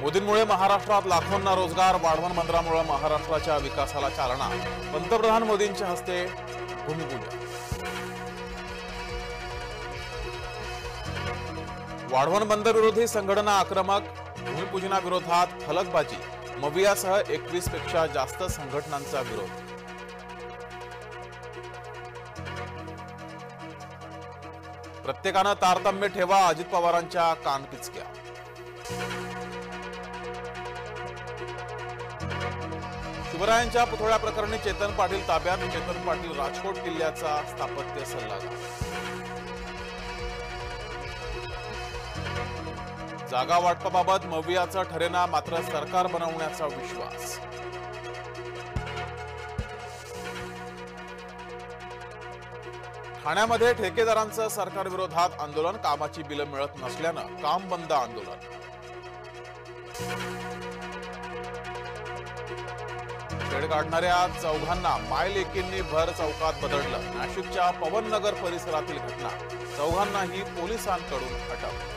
मोदींमुळे महाराष्ट्रात लाखोंना रोजगार, वाढवण बंदरामुळे महाराष्ट्राच्या विकासाला चालना, पंतप्रधान मोदींच्या हस्ते भूमिपूजन। वाढवण बंदर विरोधी संघटना आक्रमक, भूमिपूजनाविरोधात फलकबाजी, मवियासह 21 पेक्षा जास्त संघटनांचा विरोध। प्रत्येकानं तारतम्य ठेवा, अजित पवारांच्या कानपिचक्या। शिवरायांच्या पुतळ्या प्रकरणी चेतन पाटील ताब्यात, चेतन पाटील राजकोट किल्ल्याचा स्थापत्य सल्लागार। जागा वाटपाबाबत मवियाचं ठरेना, मात्र सरकार बनवण्याचा विश्वास। ठाण्यामध्ये ठेकेदारांचं सरकारविरोधात आंदोलन, कामाची बिलं मिळत नसल्यानं काम बंद आंदोलन। छेड काढणाऱ्या चौघांना मायलेकींनी भर चौकात बदललं, नाशिकच्या पवननगर परिसरातील घटना, चौघांनाही पोलिसांकडून अटक।